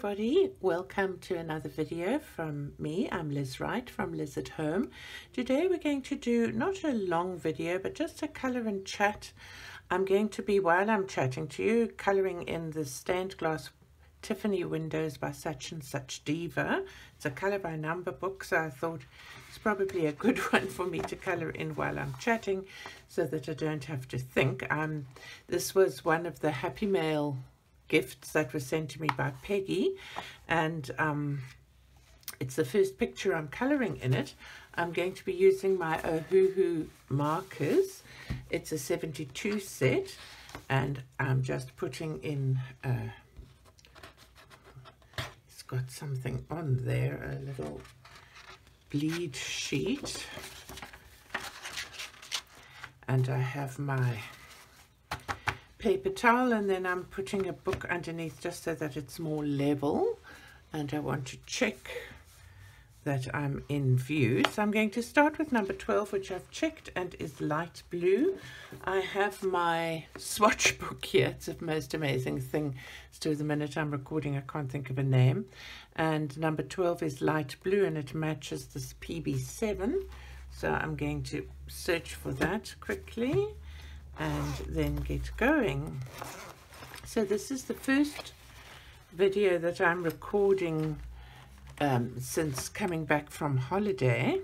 everybody, welcome to another video from me. I'm Liz Wright from Liz at Home. Today we're going to do not a long video but just a colour and chat. I'm going to be, while I'm chatting to you, colouring in the stained glass Tiffany windows by Such and Such Diva. It's a colour by number book, so I thought it's probably a good one for me to colour in while I'm chatting so that I don't have to think. This was one of the Happy Mail gifts that was sent to me by Peggy, and it's the first picture I'm colouring in it. I'm going to be using my Ohuhu markers. It's a 72 set, and I'm just putting in it's got something on there, a little bleed sheet, and I have my paper towel, and then I'm putting a book underneath just so that it's more level, and I want to check that I'm in view. So I'm going to start with number 12, which I've checked and is light blue. I have my swatch book here. It's the most amazing thing. Still, the minute I'm recording I can't think of a name, and number 12 is light blue and it matches this PB7, so I'm going to search for that quickly and then get going. So this is the first video that I'm recording since coming back from holiday,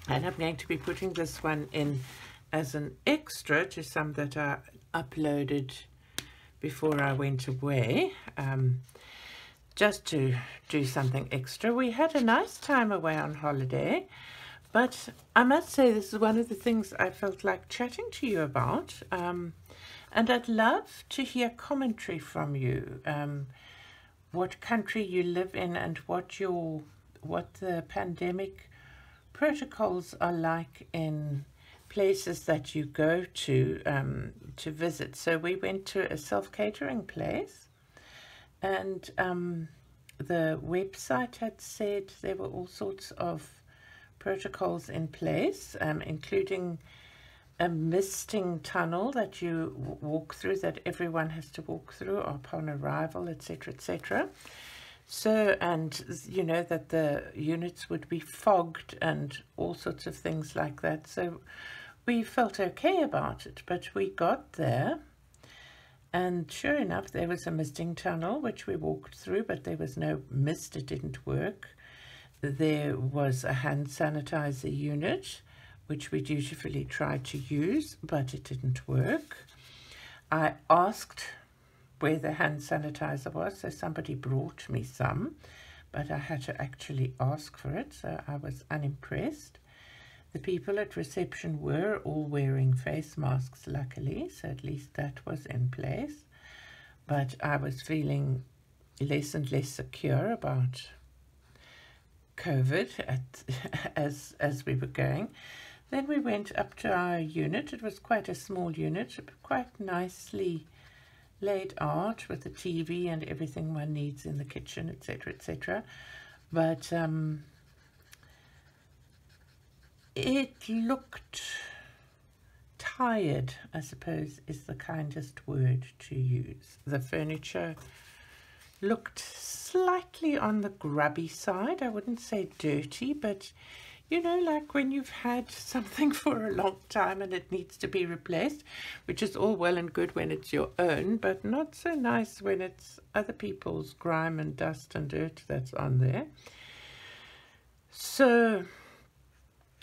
and I'm going to be putting this one in as an extra to some that I uploaded before I went away, just to do something extra. We had a nice time away on holiday, but I must say this is one of the things I felt like chatting to you about, and I'd love to hear commentary from you, what country you live in and what the pandemic protocols are like in places that you go to visit. So we went to a self-catering place, and the website had said there were all sorts of protocols in place, including a misting tunnel that you walk through, that everyone has to walk through upon arrival, etc., etc. So, and you know that the units would be fogged and all sorts of things like that. So we felt okay about it, but we got there, and sure enough there was a misting tunnel which we walked through, but there was no mist. It didn't work. There was a hand sanitizer unit, which we dutifully tried to use, but it didn't work. I asked where the hand sanitizer was, so somebody brought me some, but I had to actually ask for it, so I was unimpressed. The people at reception were all wearing face masks, luckily, so at least that was in place, but I was feeling less and less secure about COVID as we were going. Then we went up to our unit. It was quite a small unit, quite nicely laid out with a TV and everything one needs in the kitchen, etc., etc. But it looked tired, I suppose is the kindest word to use. The furniture looked slightly on the grubby side. I wouldn't say dirty, but you know, like when you've had something for a long time and it needs to be replaced, which is all well and good when it's your own, but not so nice when it's other people's grime and dust and dirt that's on there. So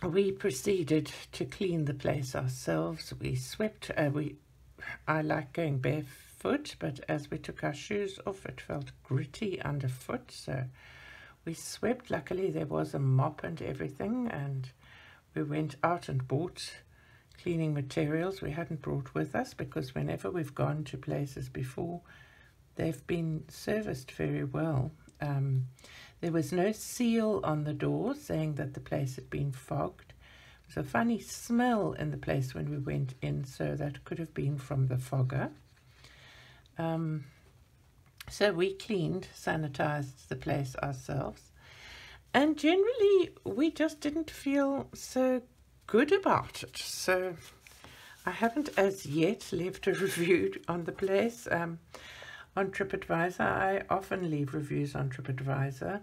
we proceeded to clean the place ourselves. We swept. I like going barefoot, but as we took our shoes off, it felt gritty underfoot, so we swept. Luckily there was a mop and everything, and we went out and bought cleaning materials we hadn't brought with us, because whenever we've gone to places before, they've been serviced very well. There was no seal on the door saying that the place had been fogged. There was a funny smell in the place when we went in, so that could have been from the fogger. So we cleaned, sanitized the place ourselves, and generally we just didn't feel so good about it. So I haven't as yet left a review on the place. on TripAdvisor. I often leave reviews on TripAdvisor,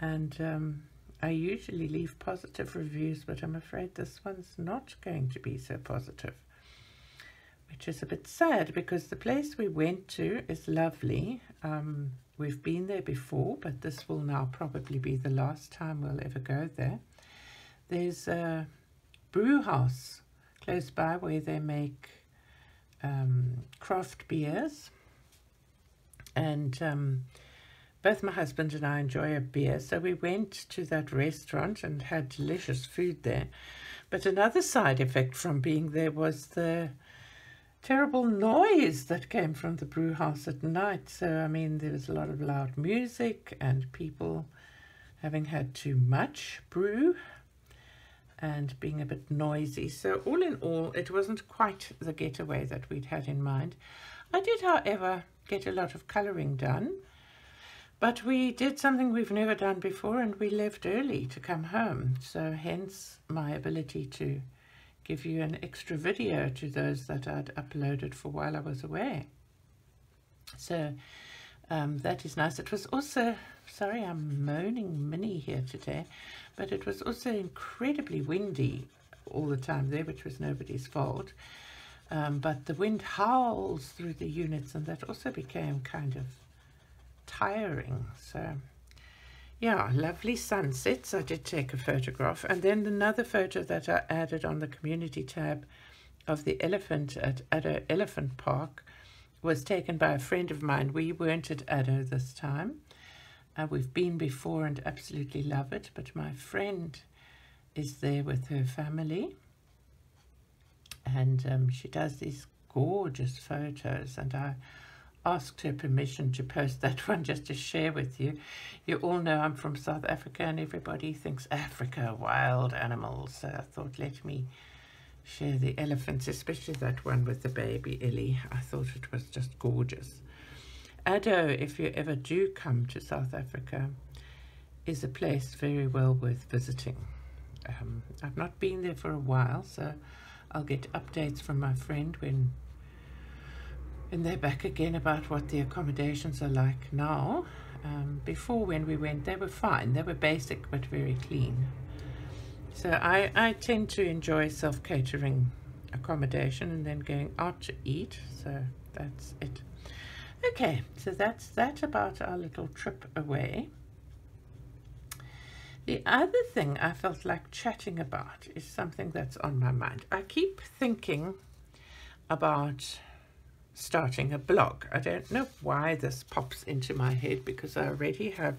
and I usually leave positive reviews, but I'm afraid this one's not going to be so positive, which is a bit sad because the place we went to is lovely. We've been there before, but this will now probably be the last time we'll ever go there. There's a brew house close by where they make craft beers, and both my husband and I enjoy a beer, so we went to that restaurant and had delicious food there. But another side effect from being there was the terrible noise that came from the brew house at night. So, I mean, there was a lot of loud music and people having had too much brew and being a bit noisy. So all in all, it wasn't quite the getaway that we'd had in mind. I did, however, get a lot of colouring done, but we did something we've never done before, and we left early to come home. So hence my ability to give you an extra video to those that I'd uploaded for while I was away. So that is nice. It was also, sorry I'm moaning Minnie here today, but it was also incredibly windy all the time there, which was nobody's fault. But the wind howls through the units, and that also became kind of tiring. So yeah, lovely sunsets. I did take a photograph, and then another photo that I added on the community tab of the elephant at Addo Elephant Park was taken by a friend of mine. We weren't at Addo this time. We've been before and absolutely love it, but my friend is there with her family, and she does these gorgeous photos, and I asked her permission to post that one just to share with you. You all know I'm from South Africa, and everybody thinks Africa, wild animals. So I thought, let me share the elephants, especially that one with the baby Ellie. I thought it was just gorgeous. Addo, if you ever do come to South Africa, is a place very well worth visiting. I've not been there for a while, so I'll get updates from my friend when they're back again about what the accommodations are like now. Before, when we went, they were fine. They were basic but very clean. So I tend to enjoy self-catering accommodation and then going out to eat. So that's it. Okay, so that's that about our little trip away. The other thing I felt like chatting about is something that's on my mind. I keep thinking about starting a blog. I don't know why this pops into my head, because I already have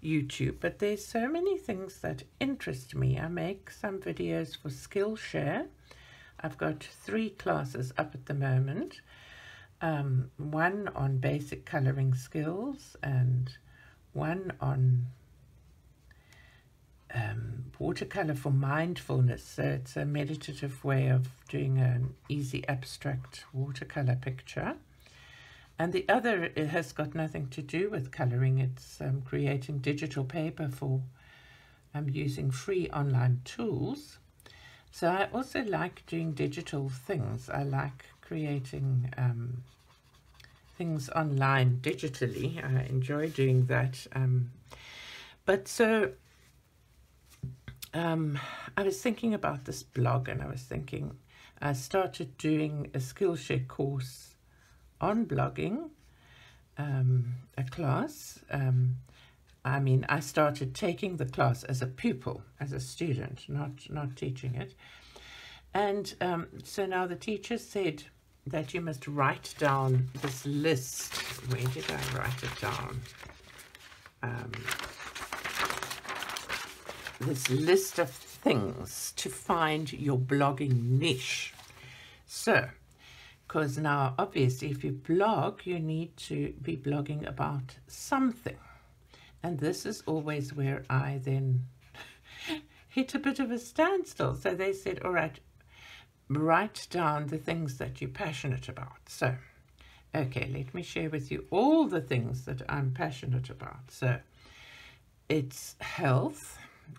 YouTube, but there's so many things that interest me. I make some videos for Skillshare. I've got 3 classes up at the moment. One on basic colouring skills, and one on watercolour for mindfulness. So it's a meditative way of doing an easy abstract watercolour picture. And the other, it has got nothing to do with colouring. It's creating digital paper for using free online tools. So I also like doing digital things. I like creating things online digitally. I enjoy doing that. I was thinking about this blog, and I was thinking I started doing a Skillshare course on blogging, a class. I mean, I started taking the class as a pupil, as a student, not teaching it. And so now the teacher said that you must write down this list. Where did I write it down? This list of things to find your blogging niche. So, because now obviously if you blog, you need to be blogging about something. And this is always where I then hit a bit of a standstill. So they said, all right, write down the things that you're passionate about. So, okay, let me share with you all the things that I'm passionate about. So, it's health.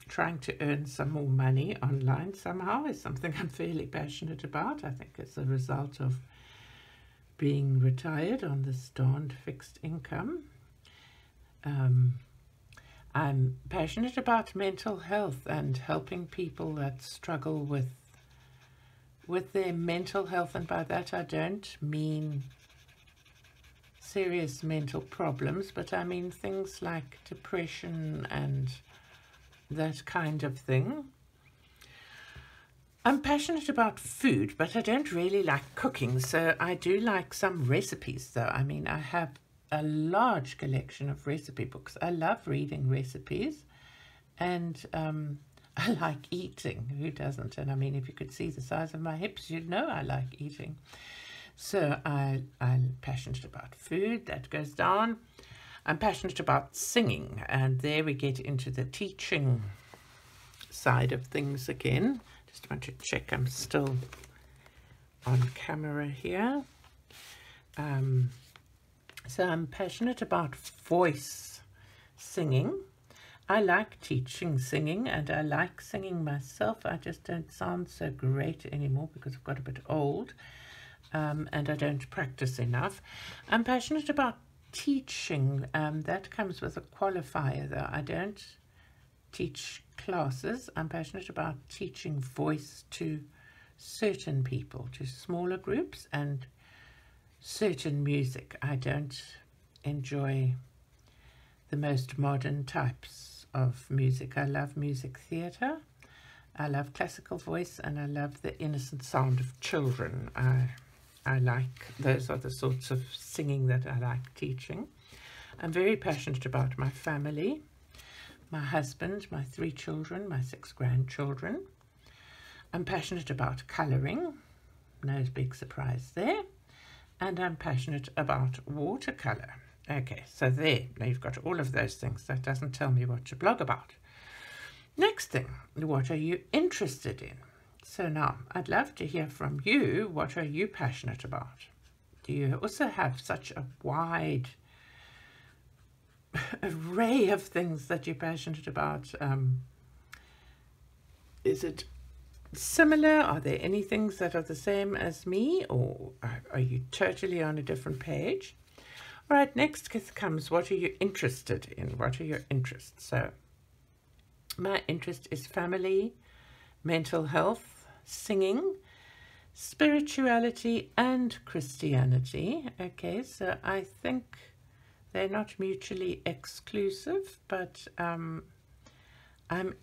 Trying to earn some more money online somehow is something I'm fairly passionate about. I think it's a result of being retired on this darned fixed income. I'm passionate about mental health and helping people that struggle with their mental health, and by that I don't mean serious mental problems, but I mean things like depression and that kind of thing. I'm passionate about food, but I don't really like cooking, so I do like some recipes though. I mean, I have a large collection of recipe books. I love reading recipes, and I like eating. Who doesn't? And I mean, if you could see the size of my hips, you'd know I like eating. So I'm passionate about food. That goes down. I'm passionate about singing, and there we get into the teaching side of things again. Just want to check I'm still on camera here. So I'm passionate about voice singing. I like teaching singing, and I like singing myself. I just don't sound so great anymore because I've got a bit old, and I don't practice enough. I'm passionate about teaching. That comes with a qualifier though. I don't teach classes. I'm passionate about teaching voice to certain people, to smaller groups, and certain music. I don't enjoy the most modern types of music. I love music theatre, I love classical voice, and I love the innocent sound of children. I like, those are the sorts of singing that I like teaching. I'm very passionate about my family, my husband, my 3 children, my 6 grandchildren. I'm passionate about colouring, no big surprise there. And I'm passionate about watercolour. Okay, so there, now you've got all of those things. That doesn't tell me what to blog about. Next thing, what are you interested in? So now, I'd love to hear from you. What are you passionate about? Do you also have such a wide array of things that you're passionate about? Is it similar? Are there any things that are the same as me, or are you totally on a different page? All right, next comes, what are you interested in? What are your interests? So my interest is family, mental health, singing, spirituality, and Christianity. Okay, so I think they're not mutually exclusive, but I'm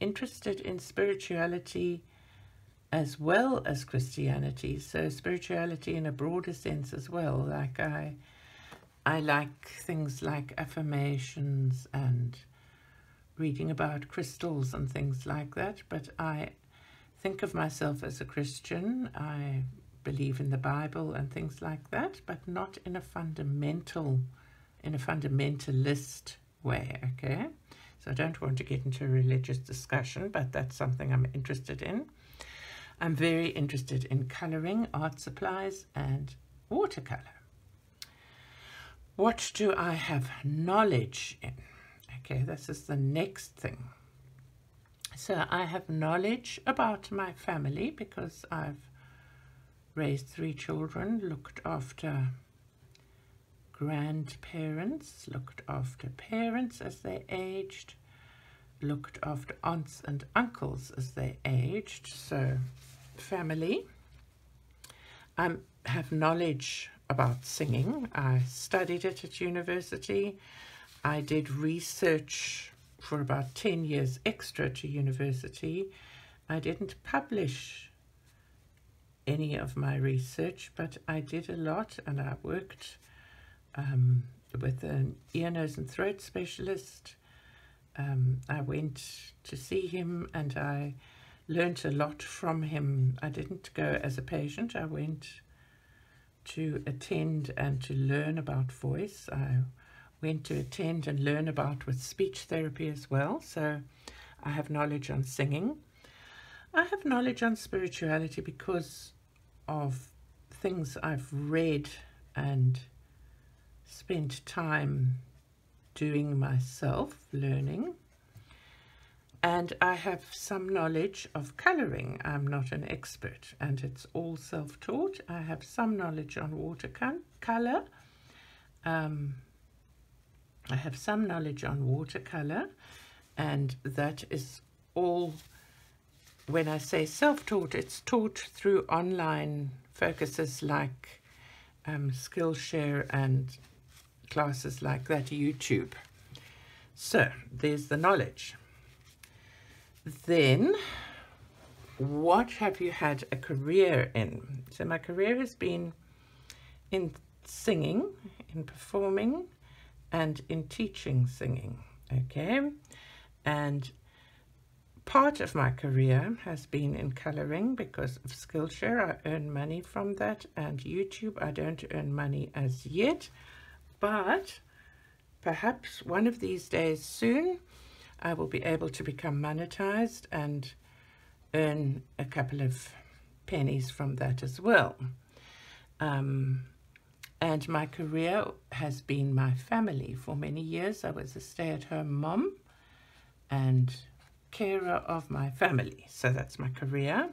interested in spirituality as well as Christianity, so spirituality in a broader sense as well. Like I like things like affirmations and reading about crystals and things like that, but I think of myself as a Christian. I believe in the Bible and things like that, but not in a fundamentalist way, okay? So I don't want to get into a religious discussion, but that's something I'm interested in. I'm very interested in colouring, art supplies, and watercolour. What do I have knowledge in? Okay, this is the next thing. So I have knowledge about my family because I've raised 3 children, looked after grandparents, looked after parents as they aged, looked after aunts and uncles as they aged. So family. I have knowledge about singing. I studied it at university. I did research for about 10 years extra to university. I didn't publish any of my research, but I did a lot, and I worked with an ear, nose and throat specialist. I went to see him and I learned a lot from him. I didn't go as a patient. I went to attend and to learn about voice. I went to attend and learn about with speech therapy as well. So I have knowledge on singing. I have knowledge on spirituality because of things I've read and spent time doing myself, learning. And I have some knowledge of colouring. I'm not an expert, and it's all self-taught. I have some knowledge on color. I have some knowledge on watercolor, and that is all. When I say self-taught, it's taught through online focuses like Skillshare and classes like that, YouTube. So there's the knowledge. Then, what have you had a career in? So my career has been in singing, in performing, and in teaching singing, okay? And part of my career has been in colouring because of Skillshare. I earn money from that, and YouTube I don't earn money as yet, but perhaps one of these days soon I will be able to become monetized and earn a couple of pennies from that as well. And my career has been my family. For many years I was a stay-at-home mom and carer of my family. So that's my career.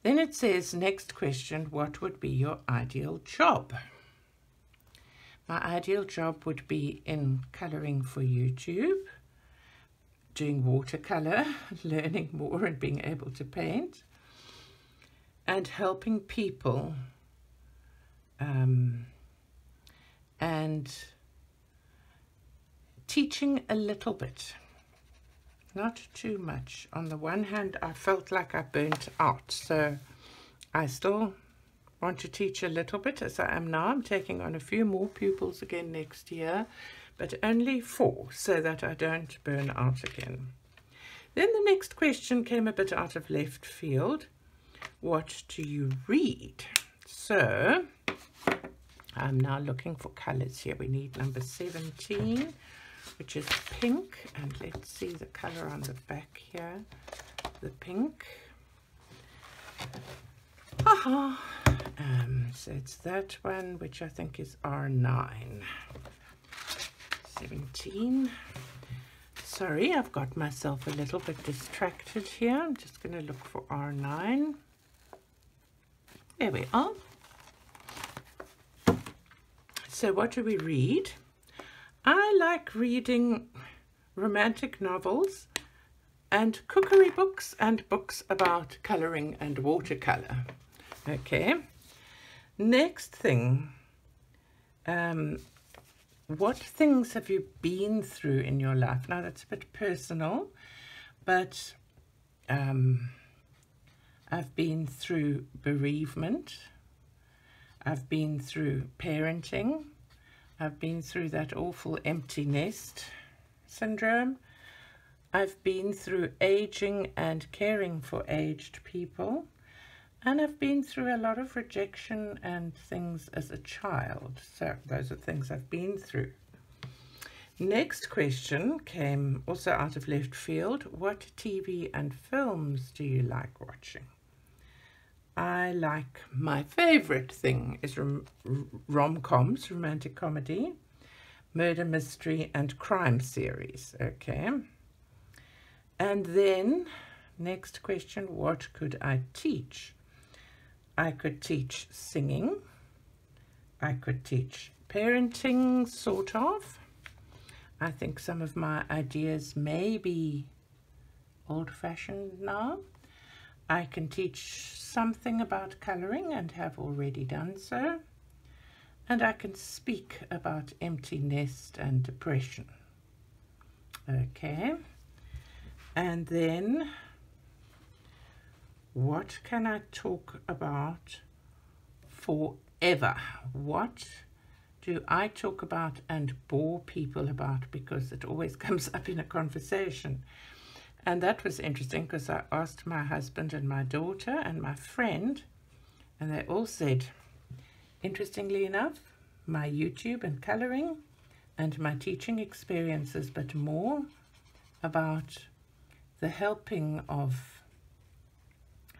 Then it says, next question, what would be your ideal job? My ideal job would be in colouring for YouTube, doing watercolour, learning more and being able to paint, and helping people and teaching a little bit, not too much. On the one hand, I felt like I burnt out, so I still want to teach a little bit as I am now. I'm taking on a few more pupils again next year, but only 4, so that I don't burn out again. Then the next question came a bit out of left field. What do you read? So I'm now looking for colors here. We need number 17, which is pink, and let's see the color on the back here, the pink. Aha! So it's that one, which I think is R9. 17. Sorry, I've got myself a little bit distracted here. I'm just going to look for R9. There we are. So what do we read? I like reading romantic novels and cookery books and books about colouring and watercolour. Okay. Next thing, what things have you been through in your life? Now that's a bit personal, but I've been through bereavement. I've been through parenting. I've been through that awful empty nest syndrome. I've been through aging and caring for aged people. And I've been through a lot of rejection and things as a child. So those are things I've been through. Next question came also out of left field. What TV and films do you like watching? I like, my favorite thing is rom-coms, romantic comedy, murder mystery and crime series. Okay. And then next question, what could I teach? I could teach singing. I could teach parenting, sort of. I think some of my ideas may be old-fashioned now. I can teach something about colouring and have already done so. And I can speak about empty nest and depression. Okay. And then, what can I talk about forever? What do I talk about and bore people about, because it always comes up in a conversation? And that was interesting because I asked my husband and my daughter and my friend, and they all said, interestingly enough, my YouTube and colouring and my teaching experiences, but more about the helping of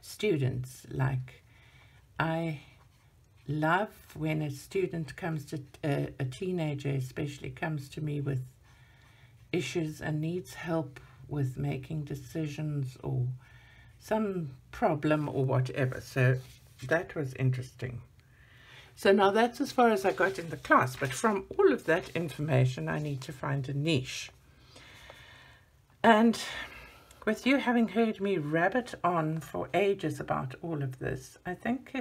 students. Like, I love when a student comes to, a teenager especially, comes to me with issues and needs help with making decisions or some problem or whatever. So that was interesting. So now that's as far as I got in the class, but from all of that information I need to find a niche. And with you having heard me rabbit on for ages about all of this, I think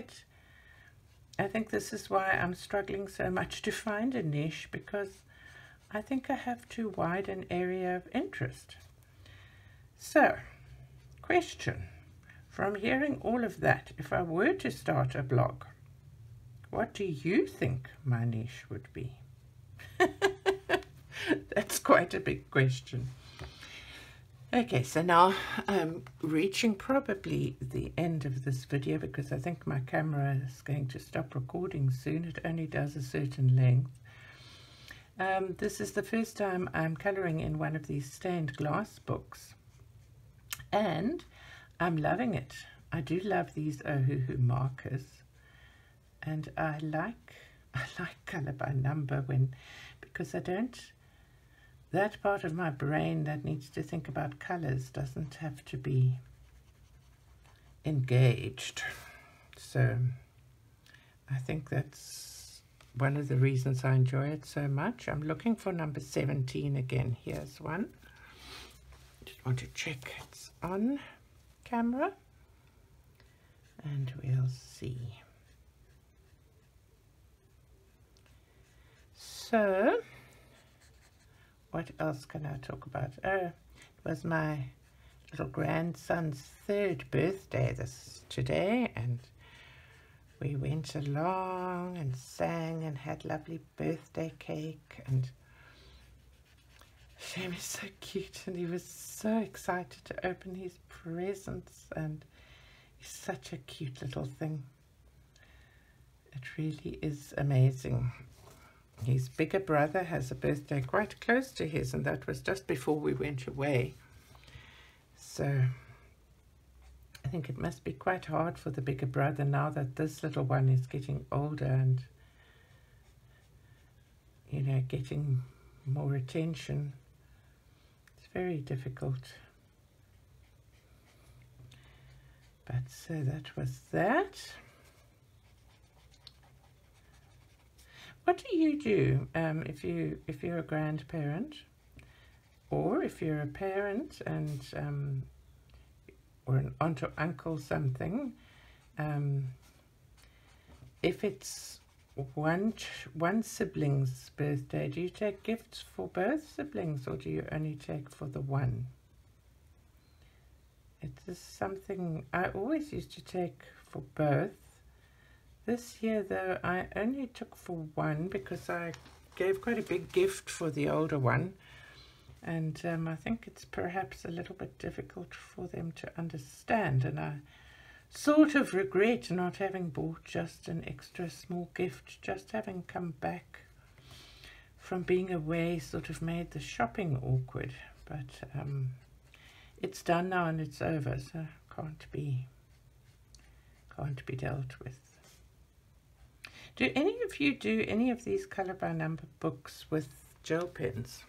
this is why I'm struggling so much to find a niche, because I think I have too wide an area of interest. So, question, from hearing all of that, if I were to start a blog, what do you think my niche would be? That's quite a big question. Okay, so now I'm reaching probably the end of this video, because I think my camera is going to stop recording soon. It only does a certain length. This is the first time I'm colouring in one of these stained glass books, and I'm loving it. I do love these Ohuhu markers, and I like colour by number because I don't. That part of my brain that needs to think about colours doesn't have to be engaged. So I think that's one of the reasons I enjoy it so much. I'm looking for number 17 again. Here's one. Just want to check it's on camera, and we'll see. So what else can I talk about? Oh, it was my little grandson's 3rd birthday today, and we went along and sang and had lovely birthday cake, and Shame is so cute, and he was so excited to open his presents, and he's such a cute little thing. It really is amazing. His bigger brother has a birthday quite close to his, and that was just before we went away. So I think it must be quite hard for the bigger brother now that this little one is getting older and, you know, getting more attention. It's very difficult. But so that was that. What do you do if you're a grandparent, or if you're a parent and or an aunt or uncle something? If it's one sibling's birthday, do you take gifts for both siblings, or do you only take for the one? It is something I always used to take for both. This year, though, I only took for one because I gave quite a big gift for the older one. And I think it's perhaps a little bit difficult for them to understand. And I sort of regret not having bought just an extra small gift. Just having come back from being away sort of made the shopping awkward. But it's done now and it's over, so can't be dealt with. Do any of you do any of these colour by number books with gel pens?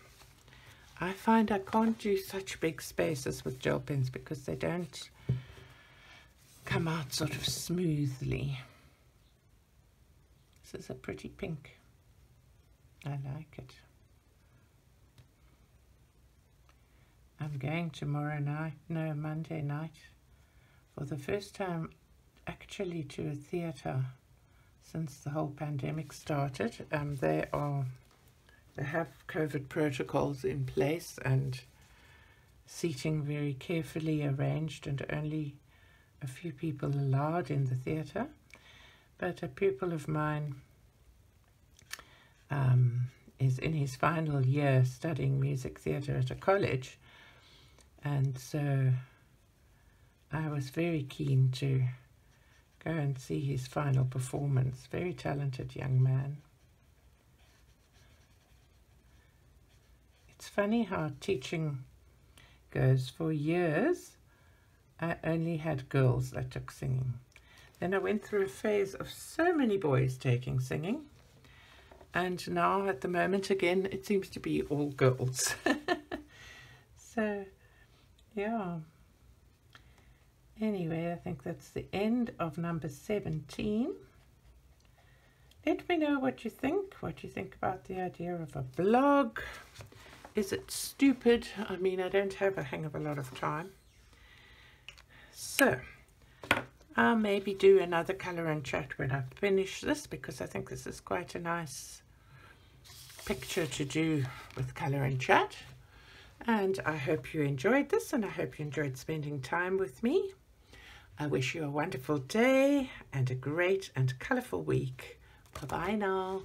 I find I can't do such big spaces with gel pens because they don't come out sort of smoothly. This is a pretty pink. I like it. I'm going Monday night, for the first time actually to a theatre since the whole pandemic started. They have COVID protocols in place and seating very carefully arranged and only a few people allowed in the theatre. But a pupil of mine is in his final year studying music theatre at a college, and so I was very keen to go and see his final performance. Very talented young man. It's funny how teaching goes. For years, I only had girls that took singing. Then I went through a phase of so many boys taking singing. And now, at the moment, again, it seems to be all girls. So, yeah. Anyway, I think that's the end of number 17. Let me know what you think about the idea of a blog. Is it stupid? I mean, I don't have a hang of a lot of time. So, I'll maybe do another colour and chat when I finish this, because I think this is quite a nice picture to do with colour and chat. And I hope you enjoyed this, and I hope you enjoyed spending time with me. I wish you a wonderful day and a great and colourful week. Bye-bye now.